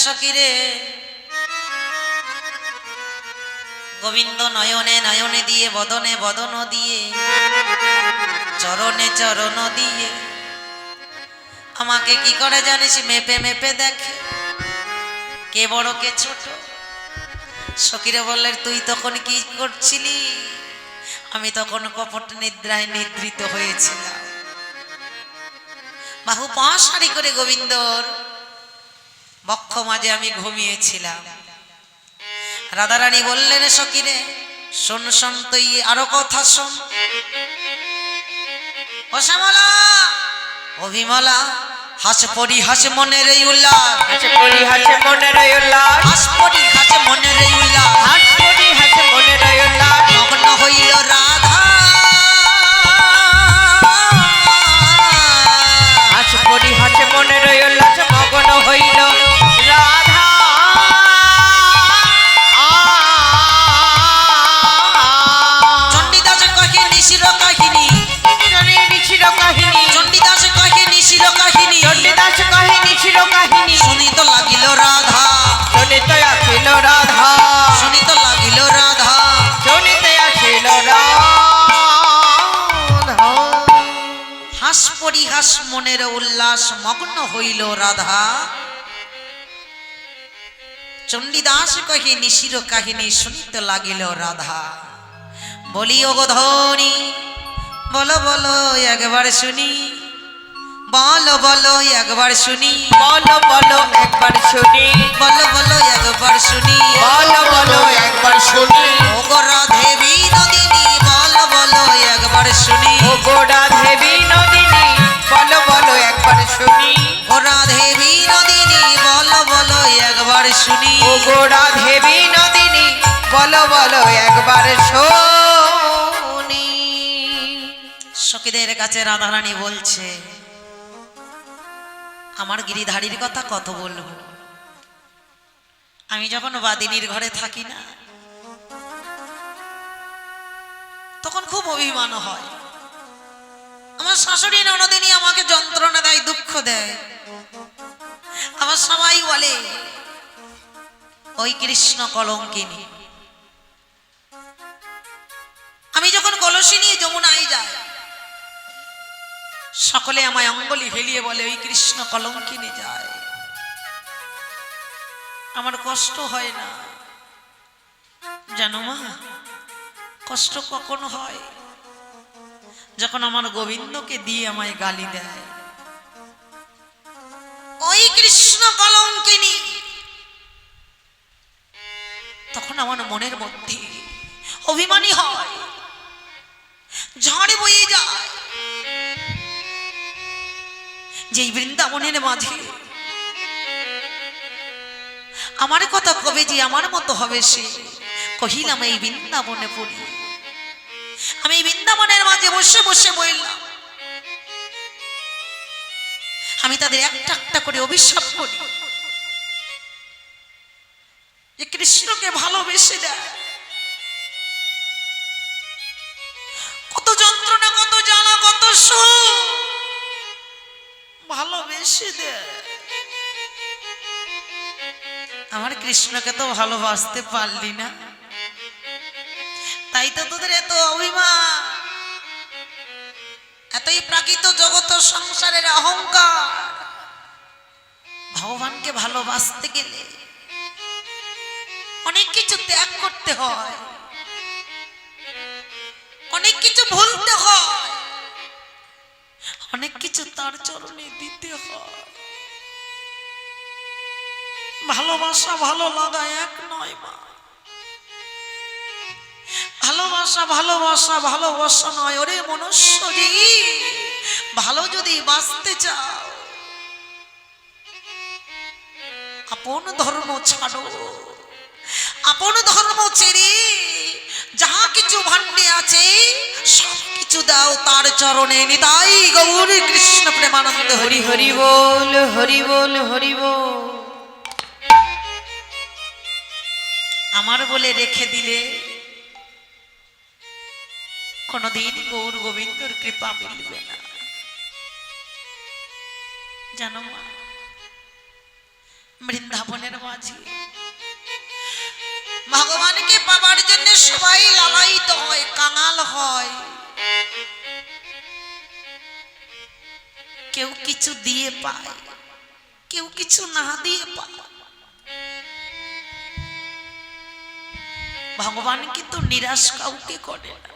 সখীরে গোবিন্দ নয়নে নয়নে দিয়ে বদনে বদন দিয়ে চরণে চরণ দিয়ে আমাকে কি করে জানিস মেপে মেপে দেখে কে বড় কে ছোট। সখীরে বললেন তুই তখন কি করছিলি? আমি তখন কপট নিদ্রায় নিদ্রিত হয়েছিলাম। বাহু পাশারি করে গোবিন্দর বক্ষ মাঝে আমি ঘুমিয়েছিলাম। রাধারানী বললেন সখীরে শোন শোন তুই আরো কথা শোন। ও শ্যামলা ও বিমলা হাস পরি হাস মনের এই উল্লাস, হাস পরি হাস মনের এই উল্লাস, হাস পরি হাস মনের এই উল্লাস, হাস পরি হাস মনের এই উল্লাস। মগ্ন হইল রাধা, হাস পরি হাস মনের এই উল্লাস, মগ্ন হইল রাধা। চণ্ডীদাস কহে নিশির কাহিনী, নিশির কাহিনী, চণ্ডীদাস কহে নিশির কাহিনী, চণ্ডীদাস কহে নিশির কাহিনী। শুনিতে লাগিল রাধা, শুনিতে আসিল রাধা, শুনিতে লাগিল রাধা। শুনিতে আসিল রাধা। হাস পরিহাস মনের উল্লাস, মগ্ন হইল রাধা। চণ্ডীদাস কহে নিশির কাহিনী, শুনিতে লাগিল রাধা। বলি ও ধনী বলো বলো একবার শুনি, বলো বলো একবার শুনি, বলো বলো একবার শুনি, বলো বলো একবার শুনি, বলো বলো একবার শুনি। ও গো রাধে বিনোদিনী বলো বলো একবার শুনি, ও গোড়া দেবী নদিনী বলো বলো একবার শুনি, ও রাধে বিনোদিনী বলো বলো একবার শুনি। ও গোড়া দেবী নদিনী বলো বলো একবার শুনি। সখীদের কাছে রাধারানী বলছে আমার গিরিধারীর কথা কত বলবো। আমি যখন বাদিনীর ঘরে থাকি না তখন খুব অভিমান হয়। আমার শাশুড়ি ননদিনী আমাকে যন্ত্রণা দেয়, দুঃখ দেয়। আমার সবাই বলে ওই কৃষ্ণ কলঙ্কিনী। আমি যখন কলসি নিয়ে যমুনায় যাই সকলে আমায় অঙ্গলি হেলিয়ে বলে ওই কৃষ্ণ কলঙ্কিনী যায়। আমার কষ্ট হয় না জানো মা, কষ্ট কখন হয় যখন আমার গোবিন্দকে দিয়ে আমায় গালি দেয় ওই কৃষ্ণ কলঙ্কিনী। তখন আমার মনের মধ্যে অভিমানী হয়, ঝড়ে বয়ে যায় যে বৃন্দাবনের মাঝে আমার কথা কবে যে আমার মতো হবে সে। কহিলাম এই বৃন্দাবনে পড়ি, আমি এই বৃন্দাবনের মাঝে বসে বসে বললাম আমি তাদের একটা একটা করে অভিশাপ করি যে কৃষ্ণকে ভালোবেসে দেয়। কত যন্ত্রণা কত জ্বালা কত সুখ ভালোবেসে দেয়। আমার কৃষ্ণকে তো ভালোবাসতে পারলি না, তাই তো তোদের এত অভিমান, এতই প্রাকৃত জগৎ সংসারের অহংকার। ভগবানকে ভালোবাসতে গেলে অনেক কিছু ত্যাগ করতে হয়, অনেক কিছু ভুলতে হয়, অনেক কিছু তার চরণে দিতে হয়। ভালোবাসা ভালো লাগা এক নয় মা, ভালোবাসা ভালোবাসা ভালোবাসা নয়। ওরে মনুষ্য জীব, ভালো যদি বাঁচতে চাও আপন ধর্ম ছাড়ো, আপন ধর্ম ছেড়ে যাহা কিছু ভান্ডে আছে সব কিছু দাও তার চরণে। নিতাই গৌর কৃষ্ণ প্রেমানন্দ হরি হরি বল হরি বল হরি বল। আমার বলে রেখে দিলে কোনদিন গৌর গোবিন্দর কৃপা মিলবে না জানো মা। বৃন্দাবনের মাঝে ভগবানকে পাবার জন্য সবাই লালায়িত হয়, কাঙাল হয়। কেউ কিছু দিয়ে পায়, কেউ কিছু না দিয়ে পায়। ভগবান কিন্তু নিরাশ কাউকে করে না।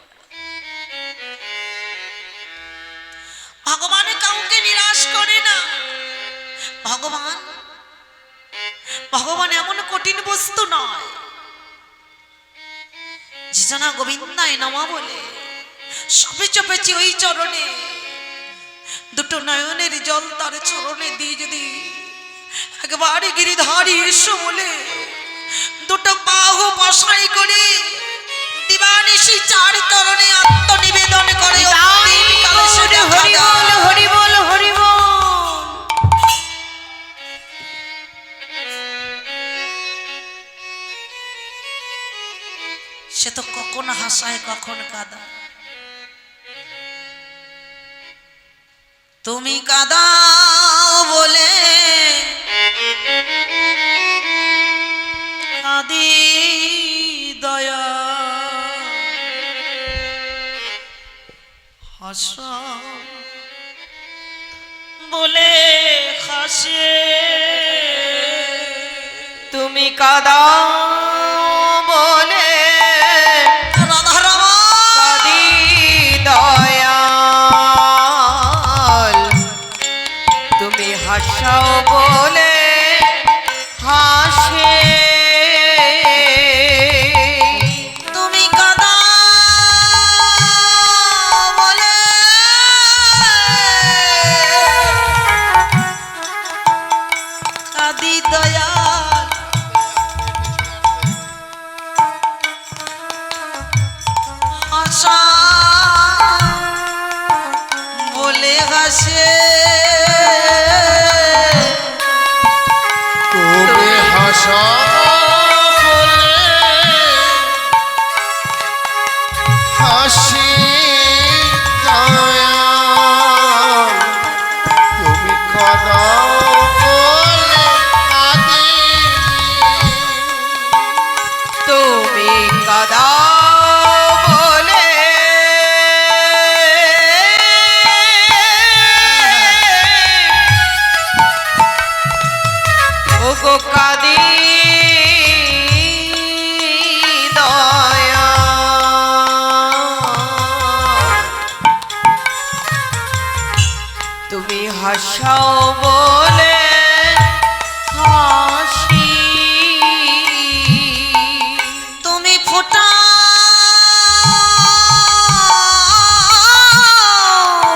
ভগবান কাউকে নিরাশ করে না। ভগবান ভগবান এমন কঠিন বস্তু নয় যে না গোবিন্দায় নমঃ বলে সবে চপেছি ওই চরণে, দুটো নয়নের জল তার চরণে দিয়ে যদি একবারে গিরিধারী এসো বলে দুটো বাহু বসাই করে দিবানিশি চার চরণে আত্মনিবেদন করে হরি বল হরি বল হরি বল। সে তো কখন হাসায় কখন কাঁদা। তুমি কাঁদাও বলে কাঁদি দয়া, হাসা বলে হাসে। তুমি কাঁদাও বলে কাঁদি দয়াল, তুমি হাসাও বলে হাসে। তুমি কাঁদা বলে কাঁদি দয়াল, হাসা বলে হাসে। তুমি হাসা বলে হাসি দয়াল, তুমি কাঁদাও বলে কাঁদি। তুমি কাঁদাও বলে ওগো কাঁদি দয়া। তুমি হাসাও বলে হাসি। তুমি ফোটা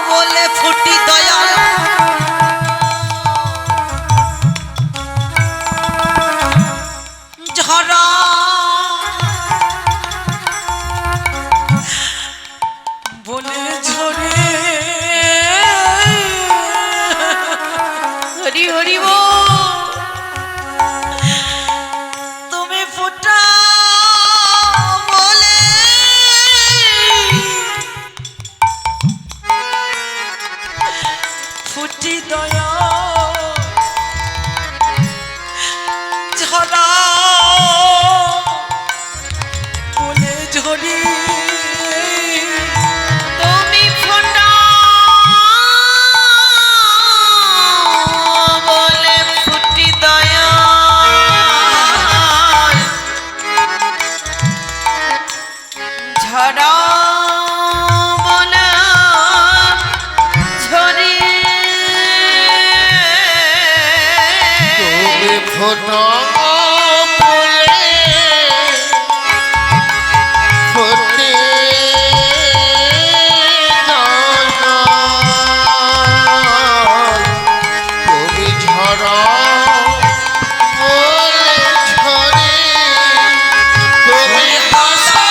বলে ফুটি দয়াল, ঝরা বলে ঝরে। হরি হরি বল। তুমি ফোটা বলে ফুটি দয়া, ঝরা বলে ঝরি। তুমি ফোটা বলে ফুটি দয়াল, ঝরা বলে ঝরি। তুমি ফোটা বলে ফুটে দয়াল, তুমি ঝরা বলে ঝরে। তুমি হাসা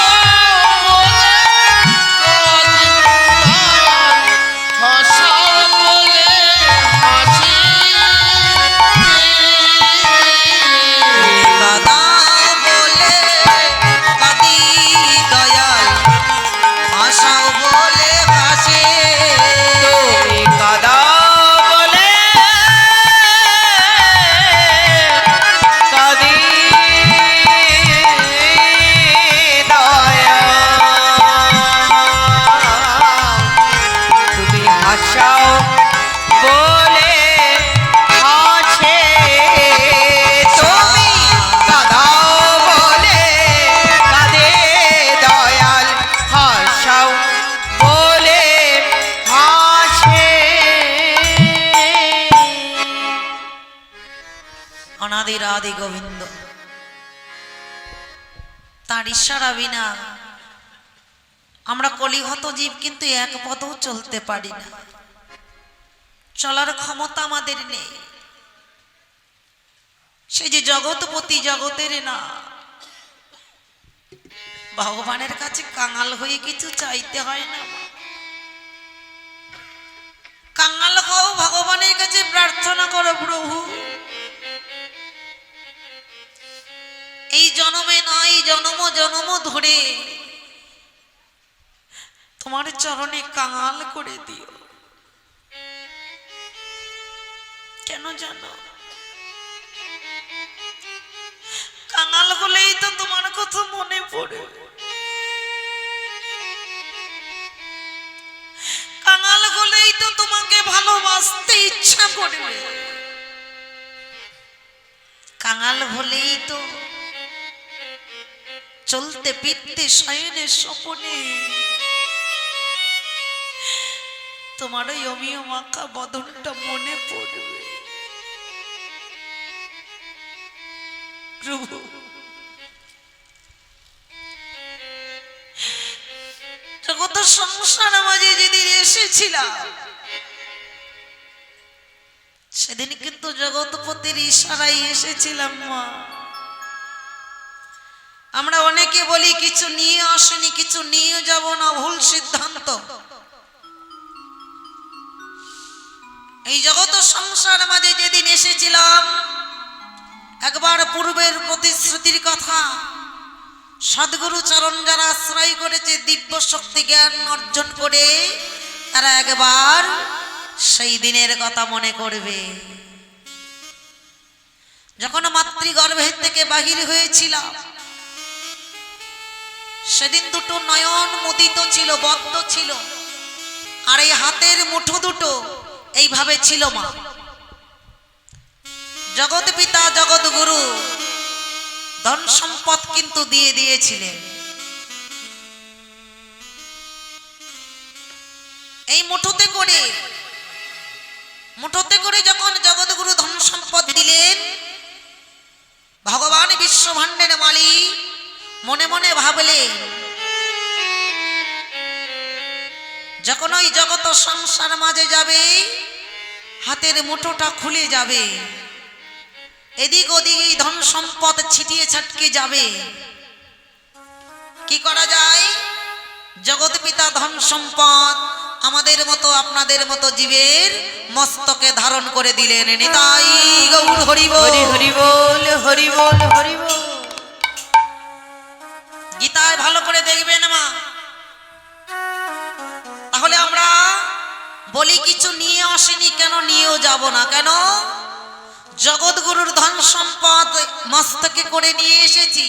বলে কাঁদি দয়াল, হাসা বলে হাসি। অনাদির আদি গোবিন্দ, তার ইশারা বিনা আমরা কলিহত জীব কিন্তু এক পদও চলতে পারি না, চলার ক্ষমতা আমাদের নেই। সে যে জগৎপতি, জগতের না, ভগবানের কাছে কাঙাল হয়ে কিছু চাইতে হয় না। কাঙাল হও, ভগবানের কাছে প্রার্থনা করো, প্রভু এই জন্মে নয়, জন্ম জন্ম ধরে তোমার চরণে কাঙাল করে দিও। কেন জানো? কাঙাল হলেই তো তোমার কথা মনে পড়ে, কাঙাল হলেই তো তোমাকে ভালোবাসতে ইচ্ছা করবে, কাঙাল হলেই তো চলতে ফিরতে শয়নে স্বপনে তোমার ওই অমিয় মাখা বদনটা মনে পড়বে। প্রভু জগৎ সংসার মাঝে যেদিন এসেছিলাম সেদিন কিন্তু জগৎপতির ইশারায় এসেছিলাম মা। আমরা অনেকে বলি কিছু নিয়ে আসেনি, কিছু নিয়ে যাব না, ভুল সিদ্ধান্ত। এই জগৎ সংসার মাঝে যেদিন এসেছিলাম একবার পূর্বের প্রতিশ্রুতির কথা, সদ্গুরু চরণ যারা আশ্রয় করেছে, দিব্য শক্তি জ্ঞান অর্জন করে, তারা একবার সেই দিনের কথা মনে করবে যখন মাতৃগর্ভের থেকে বাহির হয়েছিলাম। সেদিন দুটো নয়ন মুদিত ছিল, বদ্ধ ছিল, আর এই হাতের মুঠো দুটো এইভাবে ছিল মা। জগৎ পিতা জগৎ গুরু ধন সম্পদ কিন্তু দিয়ে দিয়েছিলেন। এই মুঠোতে করে যখন জগৎগুরু ধন সম্পদ দিলেন, ভগবান বিশ্বভাণ্ডের মালিক মনে মনে ভাবলেন যখন ওই জগৎ সংসার মাঝে যাবে, হাতের মুঠোটা খুলে যাবে, এদিক ওদিক এই ধন সম্পদ ছিটিয়ে ছাটকে যাবে, কি করা যায়? জগৎ পিতা ধন সম্পদ আমাদের মতো আপনাদের মতো জীবের মস্তকে ধারণ করে দিলেন। নিতাই গৌর হরি বল, হরি বল, হরি বল, হরি বল। গীতায় ভালো করে দেখবেন মা। তাহলে আমরা বলি কিছু নিয়ে আসেনি, কেন নিয়েও যাব না? কেন? জগৎগুরুর ধন সম্পদ মস্তকে করে নিয়ে এসেছি,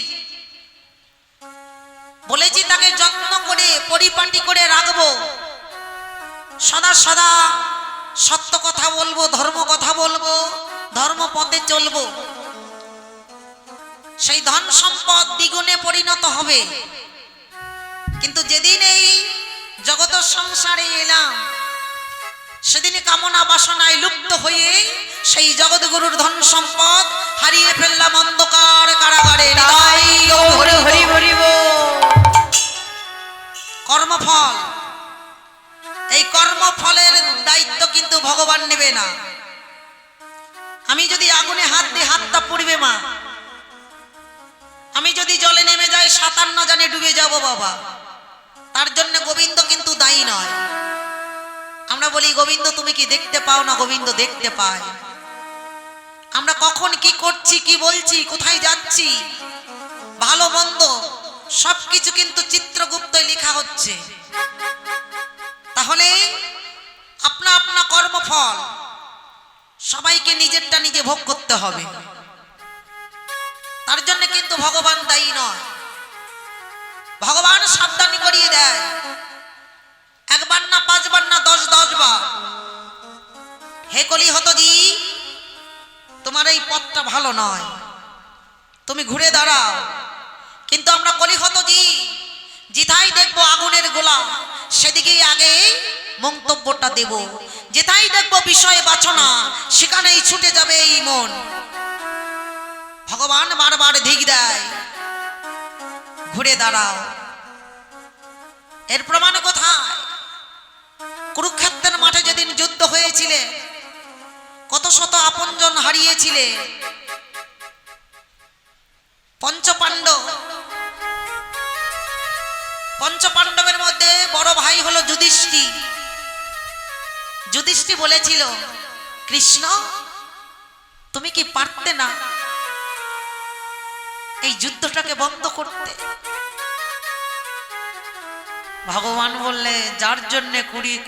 বলেছি তাকে যত্ন করে পরিপাটি করে রাখবো, সদা সদা সত্য কথা বলবো, ধর্ম কথা বলবো, ধর্ম পথে চলবো, সেই ধন সম্পদ দ্বিগুণে পরিণত হবে। কিন্তু যেদিন এই জগৎ সংসারে এলাম, সেদিন কামনা বাসনায় লুপ্ত হয়ে সেই জগৎগুরুর ধন সম্পদ হারিয়ে ফেললাম অন্ধকার কারাগারে। কর্মফল, এই কর্মফলের দায়িত্ব কিন্তু ভগবান নেবে না। আমি যদি আগুনে হাত দিয়ে, হাতটা পুড়বে মা। আমি যদি জলে নেমে যাই, সাঁতার না জানে ডুবে যাব বাবা, তার জন্য গোবিন্দ কিন্তু দায়ী নয়। আমরা বলি গোবিন্দ তুমি কি দেখতে পাও না? গোবিন্দ দেখতে পায়। আমরা কখন কি করছি, কি বলছি, কোথায় যাচ্ছি, ভালো মন্দ সবকিছু কিন্তু চিত্রগুপ্তই লেখা হচ্ছে। তাহলে আপনা আপনা কর্মফল সবাইকে নিজেরটা নিজে ভোগ করতে হবে, তার জন্য কিন্তু ভগবান দায়ী নয়। ভগবান সাবধানী করিয়ে দেয়, একবার না, পাঁচবার না, 10 বার। হে কলিহতজি, তোমার এই পথটা ভালো নয়, তুমি ঘুরে দাঁড়াও। কিন্তু আমরা কলিহতজি যেথায় দেখবো আগুনের গোলা, সেদিকেই আগে মন্তব্যটা দেব। যেথায় দেখবো বিষয় বাছনা, সেখানেই ছুটে যাবে এই মন। বারবার ধিক দেয়, ঘুরে দাঁড়াও। এর প্রমাণ কোথায়? কুরুক্ষেত্রের মাঠে যেদিন যুদ্ধ হয়েছিল, কত শত আপনজন হারিয়েছিলে। পঞ্চপাণ্ডবের মধ্যে বড় ভাই হলো যুধিষ্ঠির। যুধিষ্ঠির বলেছিল, কৃষ্ণ তুমি কি পারতে না এই যুদ্ধটাকে বন্ধ করতে? ভগবান বললে, যার জন্য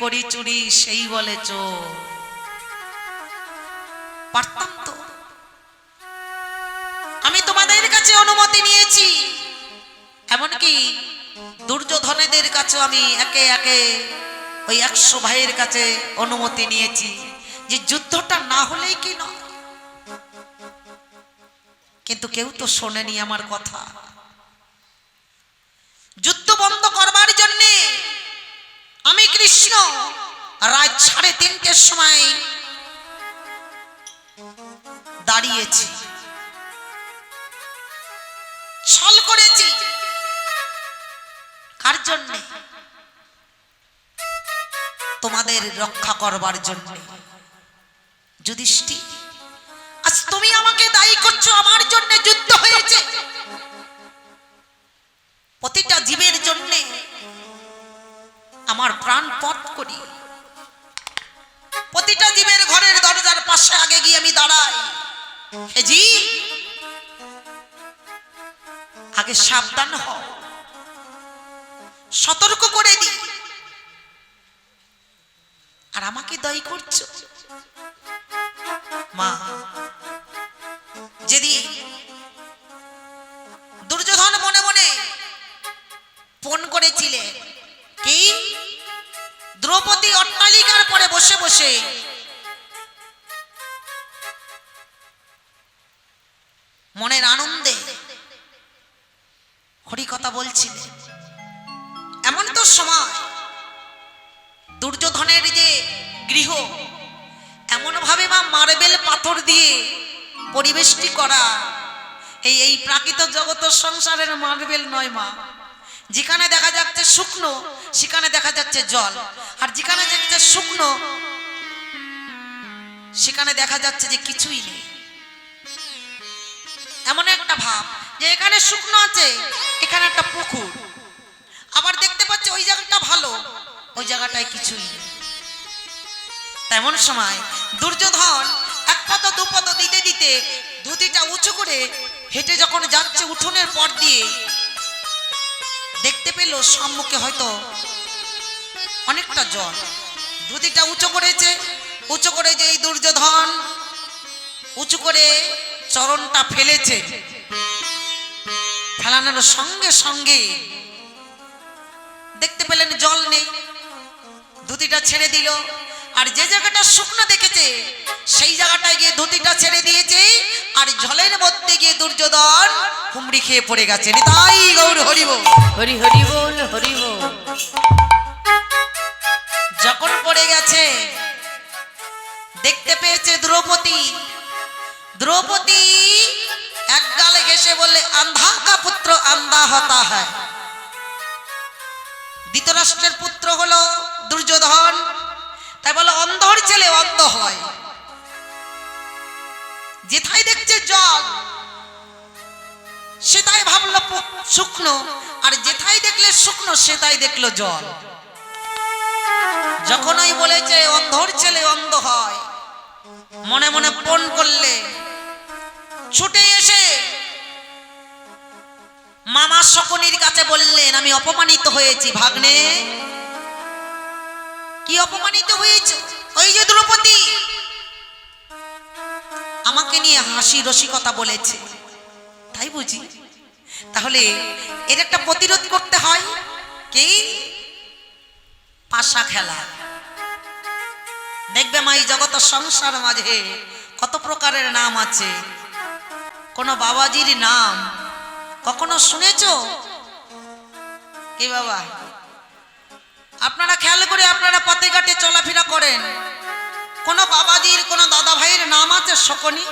করি চুরি সেই বলে চোর। পারতাম তো, আমি তোমাদের কাছে অনুমতি নিয়েছি, এমনকি দুর্যোধনেদের কাছে আমি একে একে ওই 100 ভাইয়ের কাছে অনুমতি নিয়েছি যে যুদ্ধটা না হলেই কি নয়, কিন্তু কেউ তো শোনেনি আমার কথা। যুদ্ধ বন্ধ করবার জন্য আমি কৃষ্ণ রাত 3:30-র সময় দাঁড়িয়েছি, ছল করেছি। কার জন্য? তোমাদের রক্ষা করবার জন্য। যুধিষ্ঠির, আজ তুমি আমাকে দায়ী করছো আমার জন্য যুদ্ধ হয়েছে। প্রতিটা জীবের জন্য আমার প্রাণ পথ করি। প্রতিটা জীবের ঘরের দরজার পাশে আগে গিয়ে আমি দাঁড়াই, হে জি আগে সাবধান হও, সতর্ক করে দি। আর আমাকে দায়ী করছো? মা, যেদিন দুর্যোধন মনে মনে ফোন করেছিলে কি দ্রৌপদী অট্টালিকার পরে বসে বসে মনের আনন্দে হরি কথা বলছিলে, এমন তো সময় দুর্যোধনের যে গৃহ এমন ভাবে মা মার্বেল পাথর দিয়ে পরিবেষ্টি করা, এই প্রাকৃত জগতের সংসারের মার্বেল নয় মা। যেখানে দেখা যাচ্ছে শুকনো সেখানে দেখা যাচ্ছে জল, আর যেখানে যাচ্ছে শুকনো সেখানে দেখা যাচ্ছে যে কিছুই নেই। এমন একটা ভাব যে এখানে শুকনো আছে, এখানে একটা পুকুর, আবার দেখতে পাচ্ছি ওই জায়গাটা ভালো, ওই জায়গাটায় কিছুই নেই। তেমন সময় দুর্যোধন 1 পদ 2 পদ দিতে দিতে ধুতিটা উঁচু করে হেঁটে যখন যাচ্ছে উঠোনের পর দিয়ে, দেখতে পেল সম্মুখে হয়তো অনেকটা জল। ধুতিটা উঁচু করেছে, উঁচু করে যে এই দুর্যোধন উঁচু করে চরণটা ফেলেছে, ফেলানোর সঙ্গে সঙ্গে দেখতে পেলেন জল নেই। ধুতিটা ছেড়ে দিল, আর যে জায়গাটা শুকনো দেখেছে সেই জায়গাটায় গিয়ে ধুতিটা ছেড়ে দিয়েছে, আর জলের মধ্যে গিয়ে দুর্যোধন হুমড়ি খেয়ে পড়ে গেছে। তাই গৌর হরি বল, হরি হরি বল, হরি বল। যখন পড়ে গেছে দেখতে পেয়েছে দ্রৌপদী। দ্রৌপদী এক গালে ঘেসে বললে, আন্ধা কা পুত্র আন্ধা হতা হ্যায়। ধৃতরাষ্ট্রের পুত্র হলো দুর্যোধন, তাই বলে অন্ধর ছেলে অন্ধ হয়। যেথায় দেখছে জল সেটাই ভাবলো শুকনো, আর যেথায় দেখলে শুকনো সেটাই দেখলো জল। যখন ওই বলেছে অন্ধর ছেলে অন্ধ হয়, মনে মনে পণ করলে ছুটে এসে মামা শকুনির কাছে বললেন, আমি অপমানিত হয়েছি ভাগ্নে। কি অপমানিত হয়েছে? ওই যে দ্রৌপদী আমাকে নিয়ে হাসি রসিকতা বলেছে, তাই বুঝি? তাহলে এর একটা প্রতিরোধ করতে হয়। কি? পাশা খেলা। দেখবে মা, এই জগৎ সংসার মাঝে কত প্রকারের নাম আছে। কোন বাবাজির নাম কখনো শুনেছ? কি বাবা, আপনারা খেয়াল করে আপনারা পথে ঘাটে চলাফেরা করেন, কোন বাবাজির কোন দাদা ভাইয়ের নাম আছে শকুনি?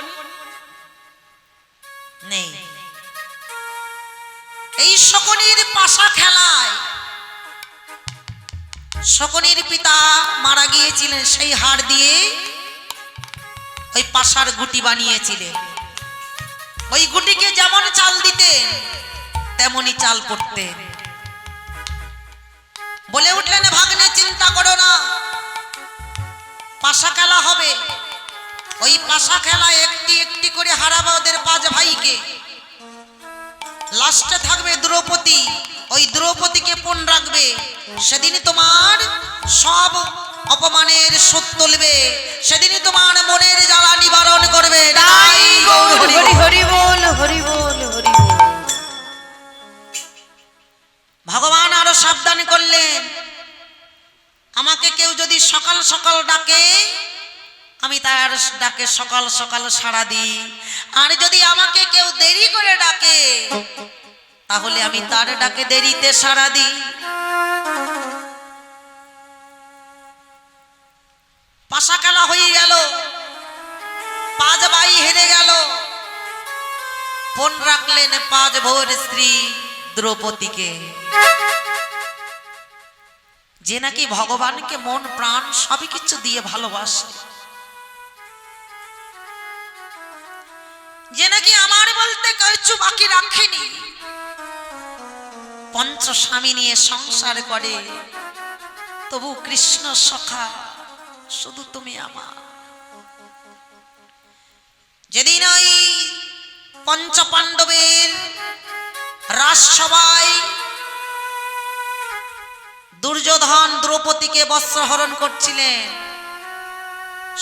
নেই। এই শকুনির পাশা খেলায় শকুনির পিতা মারা গিয়েছিলেন, সেই হাড় দিয়ে ওই পাশার গুটি বানিয়েছিলেন। ওই গুটিকে যেমন চাল দিতেন তেমনি চাল পড়তেন। বলে উঠলেন, ভাগ্নে চিন্তা করো না, পাশা খেলা হবে। ওই পাশা খেলায় একটি একটি করে হারাবে ওদের 5 ভাইকে। লাস্টে থাকবে দ্রৌপদী, ওই দ্রৌপদীকে পণ রাখবে। সেদিনই তোমার সব অপমানের শোধ তুলবে, সেদিনই তোমার মনের জ্বালা নিবারণ করবে। তাই গৌর হরি হরি হরি বল, হরি বল, হরি বল। ভগবান আরো সাবধান করলেন, আমাকে কেউ যদি সকাল সকাল ডাকে আমি তার ডাকে সকাল সকাল সাড়া দিই, আর যদি আমাকে কেউ দেরি করে ডাকে তাহলে আমি তার ডাকে দেরিতে সাড়া দিই। পাশা খেলা হয়ে গেল, 5 ভাই হেরে গেল। পণ রাখলেন 5 ভোর স্ত্রী দ্রৌপদীকে, যে নাকি ভগবানকে মন প্রাণ সবই কিছু দিয়ে ভালোবাসে, যে নাকি আমার বলতে কিছু বাকি রাখেনি, পঞ্চস্বামী নিয়ে সংসার করে, তবু কৃষ্ণ সখা শুধু তুমি আমার। যেদিন ওই পঞ্চপাণ্ডবের রাজসভায় দুর্যোধন দ্রৌপদীকে বস্ত্রহরণ করছিলেন,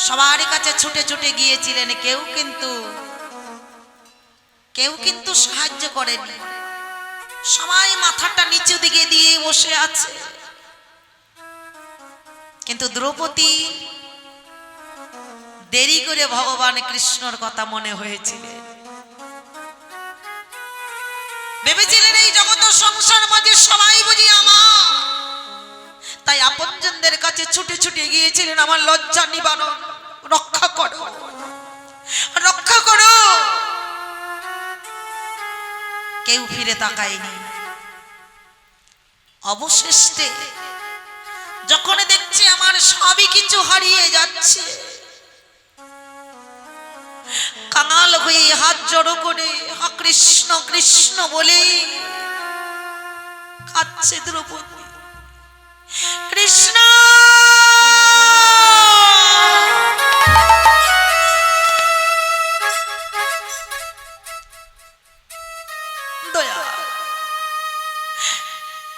সবার কাছে ছুটে ছুটে গিয়েছিলেন, কেউ কিন্তু সাহায্য করেনি। সবাই মাথাটা নিচু দিকে দিয়ে বসে আছে, কিন্তু দ্রৌপদী দেরি করে ভগবান কৃষ্ণর কথা মনে হয়েছিলেন। ভেবেছিলেন এই জগৎ সংসার মাঝে সবাই বুঝি আমার, তাই আপনজনদের কাছে ছুটে ছুটে গিয়েছিলেন, আমার লজ্জা নিবারণ, রক্ষা করো, রক্ষা করো। কেউ ফিরে তাকায়নি। অবশেষে যখন দেখছে আমার সবই কিছু হারিয়ে যাচ্ছে, কাঙাল হয়ে হাত জড়ো করে হা কৃষ্ণ কৃষ্ণ বলে কাঁদছে দ্রৌপদী। কৃষ্ণ দয়া,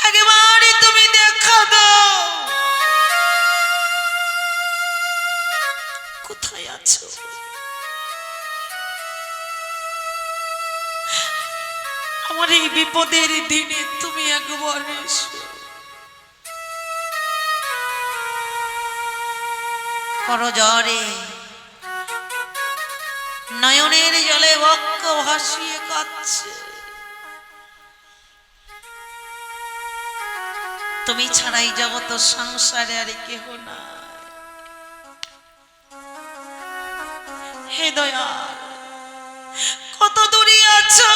একেবারে তুমি দেখা দাও, কোথায় আছো? আমার এই বিপদের দিনে তুমি একবার এসো। করজরে নয়নের জলে বক্ষ ভাসিয়ে কাঁদছে, তুমি ছাড়াই জগৎ সংসারে আর কেহ নাই। হে দয়াল, কত দূরে আছো?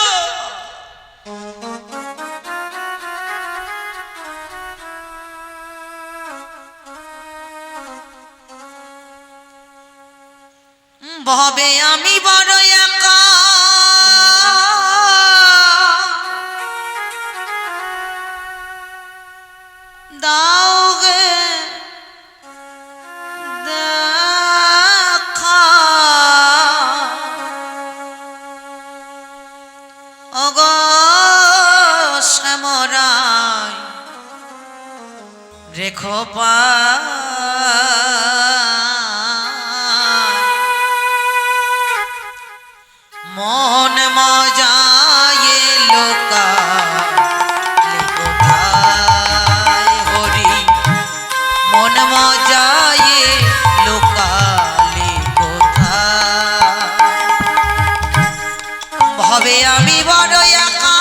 ভবে আমি বড় একা, দাও গে দেখা, অগ শ্যামরায় রেখো পা, মন মজায়ে লোকা কোথায় হরি, মন মজায়ে লোকালে কোথায়। ভবে আমি বড় একা,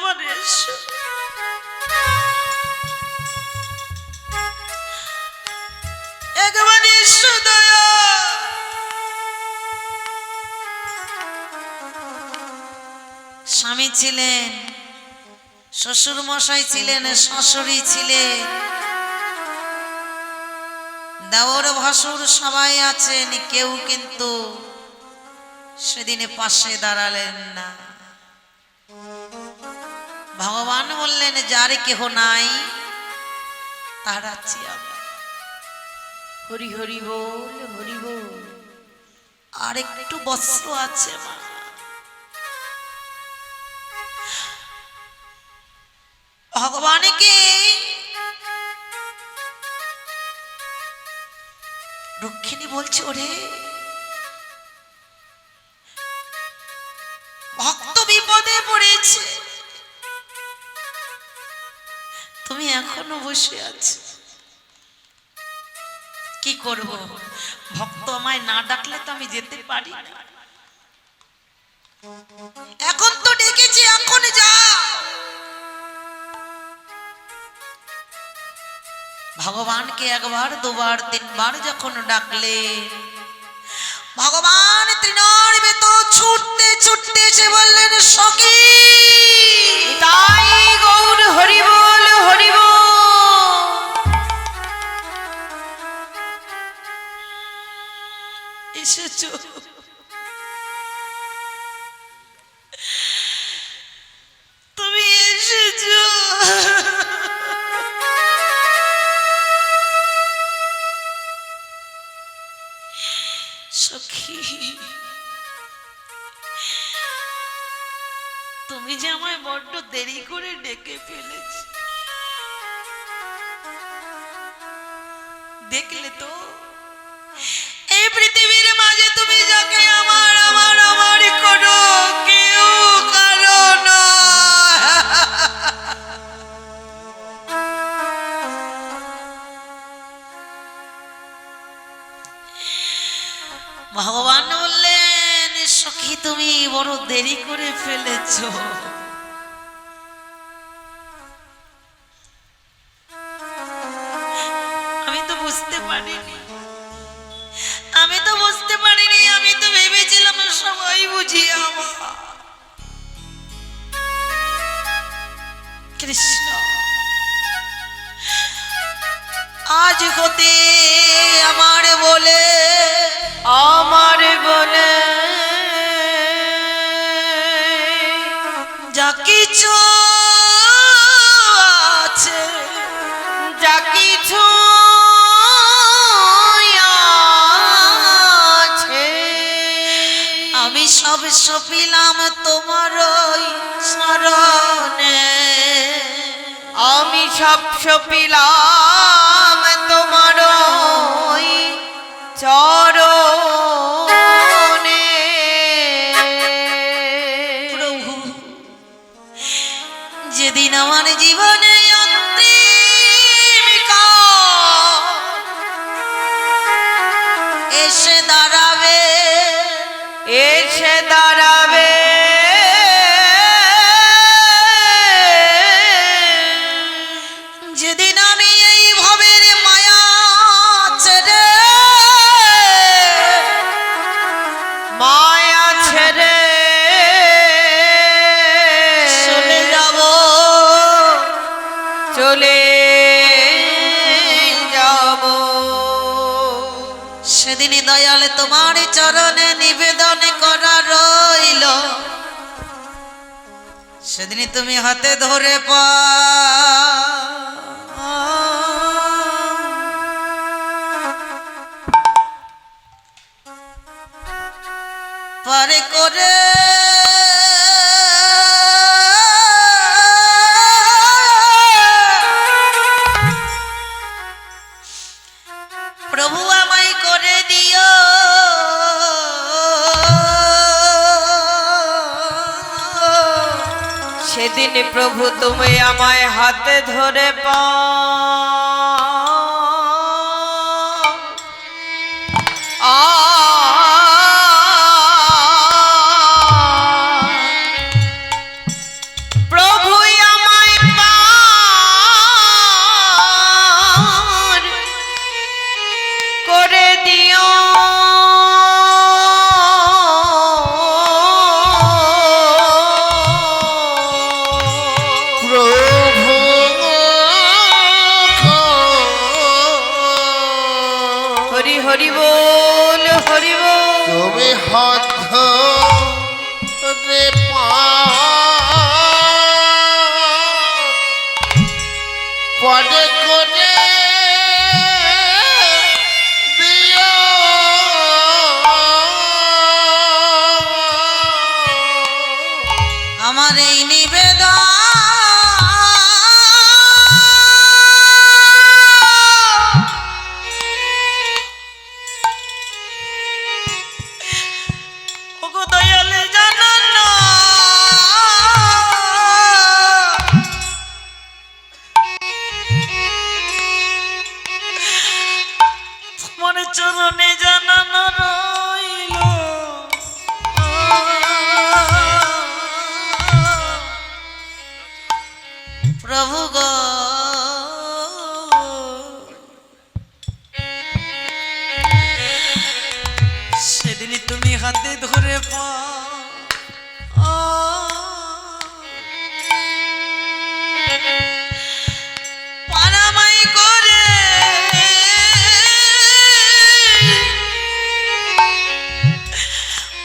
একেবারে এসো। একেবারে এসো দয়া। স্বামী ছিলেন, শ্বশুর মশাই ছিলেন, শাশুড়ি ছিলেন, দেওর ভাসুর সবাই আছেন, কেউ কিন্তু সেদিনে পাশে দাঁড়ালেন না। ভগবান বললেন যার কেহ নাই তার আছি আমরা। হরি হরি বল, হরি বল। আর একটু বস্ত্র আছে মা, ভগবানকে রুক্মিণী বলছে ওরে ভক্ত বিপদে পড়েছে, তুমি এখনো বসে আছো, কি করব? ভক্ত আমায় না ডাকলে তো আমি যেতে পারি না। এখন তো ডেকেছি, এখন যাও। ভগবানকে একবার দুবার তিনবার যখন ডাকলে ভগবান তৃণার্বিত ছুটতে ছুটতে এসে বললেন সখী তাই গৌর হরি বল, হরি বল। এসেছো, তুমি এসেছো। সখী তুমি যে আমায় বড্ড দেরি করে ডেকে ফেলেছ, দেখলে তো এই পৃথিবীর মাঝে তুমি যাকে আমার আমার আমার করো কেউ কারো নয়। ভগবান বললেন সখী তুমি বড় দেরি করে ফেলেছ। আমি তো বুঝতে পারিনি, আমি তো বুঝতে পারিনি, আমি তো ভেবেছিলাম সবাই বুঝি আমার। কৃষ্ণ আজ হতে আমার বলে আমার বলে যা কিছু আছে, যা কিছু আছে আমি সব সপিলাম তোমার স্মরণে। আমি সব সপিলাম তোমার চরণে। প্রভু যেদিন আমার জীবনে অন্তিম কাল এসে দাঁড়াবে, এসে দাঁড়াবে যেদিন আমি এই ভবের মায়া ছেড়ে মায়া ছেড়ে চলে যাব, চলে যাব, সেদিনই দয়াল তোমার চরণে নিবেদন করা রইল। সেদিনই তুমি হাতে ধরে পারে করে প্রভু আমায় করে দিও। সেদিন প্রভু তুমি আমায় হাতে ধরে প্রভু হাত ধরে পরে করে দিও আমার এই নিবেদন ওগো দয়ালে জানানো তোমার চরণে জানানো রইল প্রভু গো সেদিনই তুমি হাতে ধরে পারামাই করে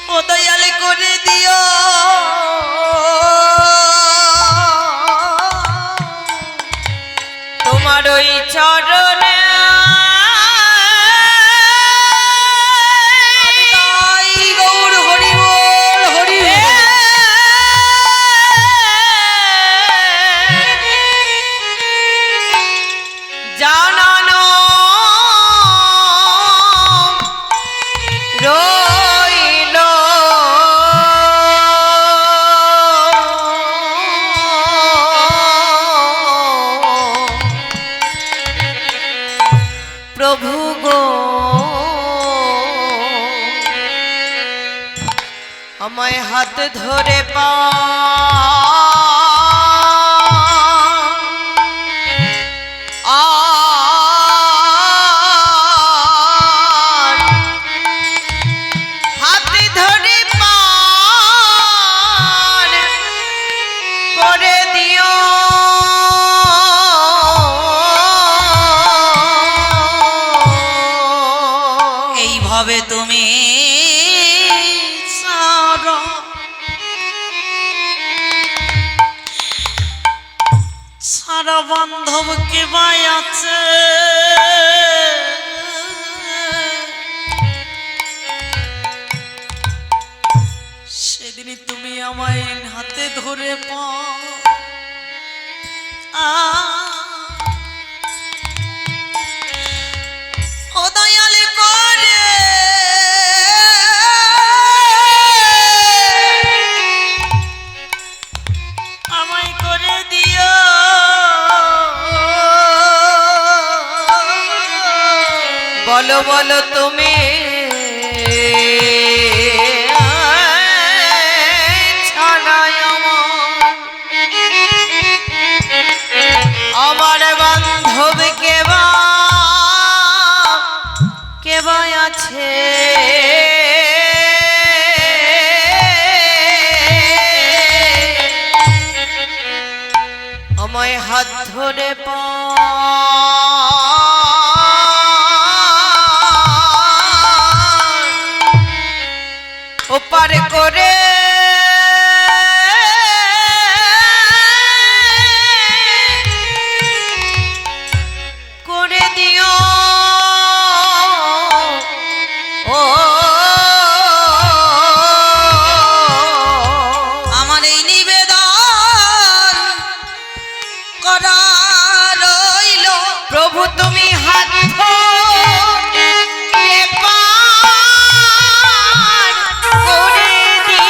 ও দয়ালে করে দিও তোমার ওই চরণে তাই গৌর হরি বল হরি জানানো রইল প্রভু গো আমায় হাত ধরে হাতে ধরে করে দিও এইভাবে তুমি সারা সারা বান্ধব কে আছে সেদিনই তুমি আমায় হাতে ধরে ও দয়ালে করে আমায় করে দিও বলো বলো তুমি ছাড়াই আমার বান্ধব কেবা আছে আমায় হাত ধরে ওপার করে করে দিও ও আমার এই নিবেদন করা রইল প্রভু তুমি হাত ধরে পার করে দিও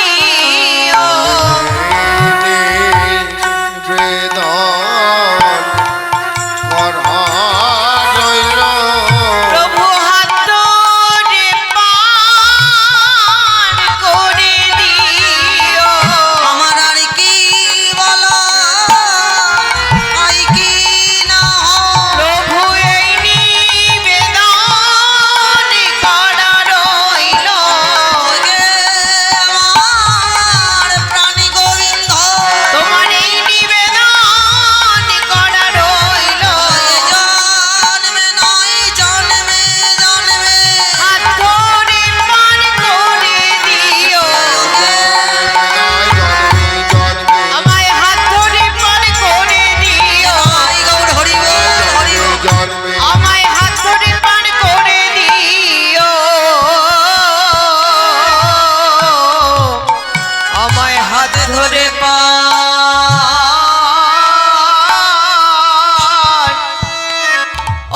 ধরে পার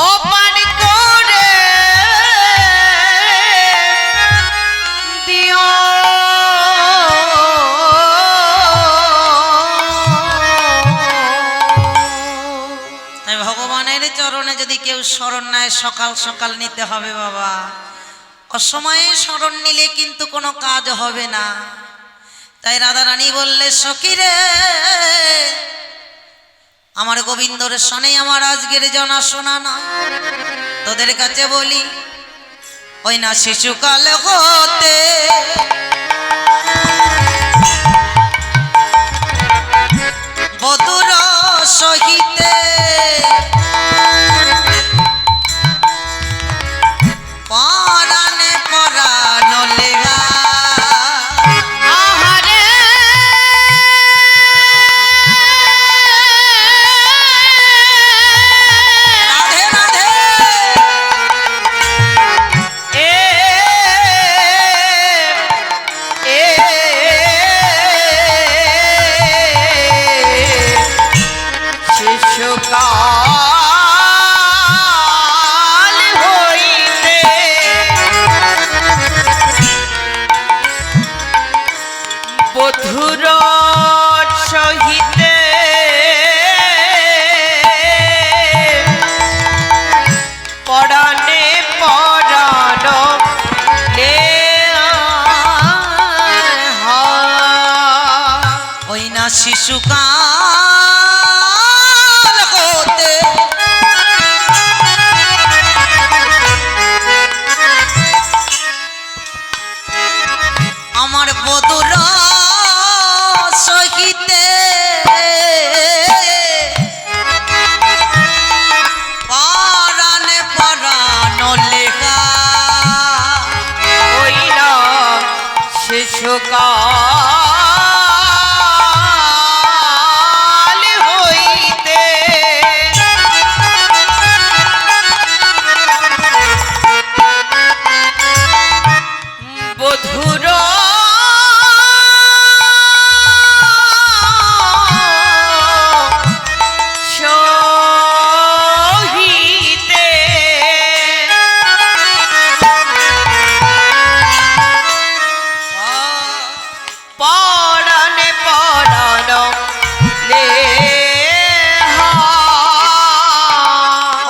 ও পার করে দিও তাই ভগবানের চরণে যদি কেউ শরণ নেয় সকাল সকাল নিতে হবে বাবা, অসময়ে শরণ নিলে কিন্তু কোনো কাজ হবে না। তাই রাধারানী বললে সখী রে, আমার গোবিন্দর শনে আমার আজকের জানাশোনা না, তোদের কাছে বলি ওই না শিশুকাল হতে বধুর সহিতে পরাণে পরাণ লেগা আহারে রাধে রাধে এ এ শিশুকাল হইতে বধুর সহিতে পরাণে পরাণ ওই না শিশুকাল হতে আমার বধুর সহিতে পরাণে পরাণ লেখা ওই না শিশুকাল হইতে বধুর সহিতে পরাণে পরাণ লেহা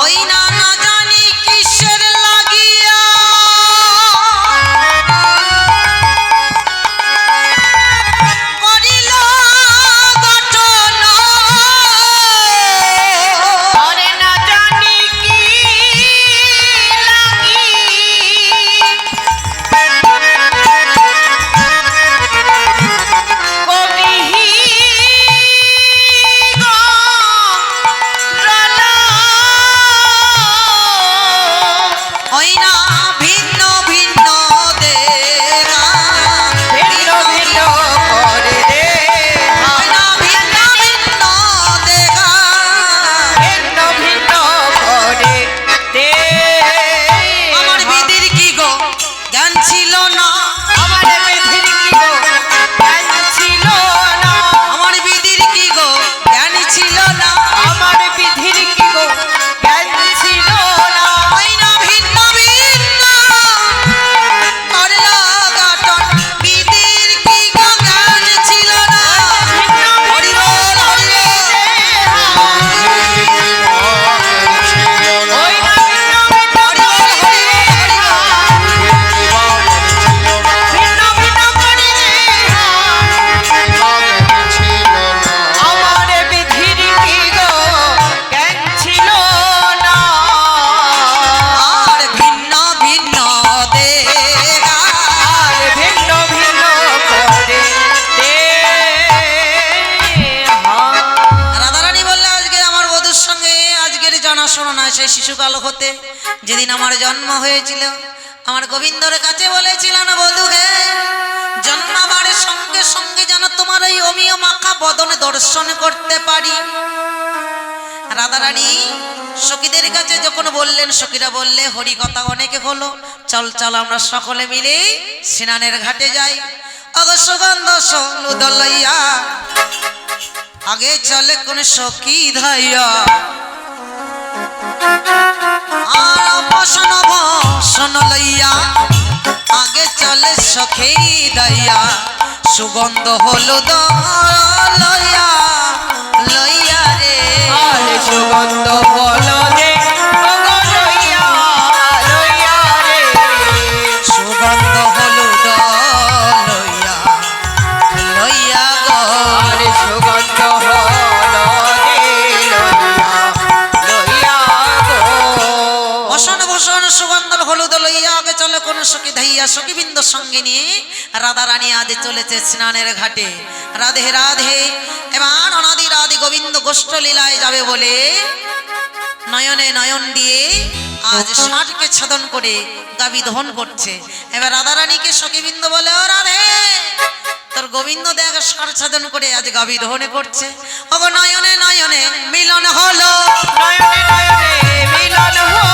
ওই না না জানি কিসের লাগিয়া করিল গঠন আরে না জানি কি লাগি কবিহি গরালা ওই না ভিন্ন ভিন্ন দেহা ভিন্ন ভিন্ন করে রে ওই না ভিন্ন ভিন্ন দেহা ভিন্ন ভিন্ন করে দে আমার বিধির কি গো জ্ঞান ছিল না, আমার বিধির কি গো জ্ঞান ছিল না আমার বিধির কি গো জ্ঞান ছিল না, আমার বিধির কি গো জ্ঞান ছিল না ওই না ভিন্ন ভিন্ন করল গঠন বিধির কি গো জ্ঞান ছিল না। হরি বল হরি বল। ওই না ভিন্ন ভিন্ন হরি বল হরি বল হরি বল। ভিন্ন ভিন্ন করে রে আমার বিধির কি গো জ্ঞান ছিল না আর ভিন্ন ভিন্ন দেহা আর ভিন্ন ভিন্ন করে দে রাধারানী বললে আজকে আমার বধূর সঙ্গে আজকের জানাশোনা নয়, সেই শিশুকাল হতে যেদিন আমার জন্ম হয়েছিল আমার গোবিন্দর কাছে বলেছিলাম বধূকে জন্মাবার সঙ্গে সঙ্গে যেন তোমার এই অমিয় মাখা বদনে দর্শন করতে পারি। রাধারানী সখীদের কাছে যখন বললেন, সখীরা বললে হরি কথা অনেকে হলো, চল চল আমরা সকলে মিলে স্নানের ঘাটে যাই। অগ সুগন্ধ সলুদ লইয়া আগে চলে কোন সখী ধাইয়া আর বসন বসন লইয়া আগে চলে সখী ধাইয়া সুগন্ধ হলুদ লইয়া লইয়া রে আরে সুগন্ধ হলদে ওগো লইয়া লইয়া রে সুগন্ধ হলুদ লইয়া লইয়া গো আরে সুগন্ধ হলদে লইয়া লইয়া গো বসন বসন সুগন্ধ হলুদ লইয়া আগে চলে কোন সখী ধাইয়া সখীবৃন্দ সঙ্গে নিয়ে রাধা রানী আজ চলেছে স্নানের ঘাটে রাধে রাধে এবার অনাদি রাধে গোবিন্দ গোষ্ঠ লীলায় যাবে বলে নয়নে নয়ন দিয়ে আজ ষাটকে ছাদন করে গাবি দহন করছে। এবার রাধা রানীকে সখীবৃন্দ বলে ও রাধে তোর গোবিন্দ দেখ ষাট ছাদন করে আজ গাবি দহনে করছে। ওগো নয়নে নয়নে মিলন হলো নয়নে নয়নে মিলন হলো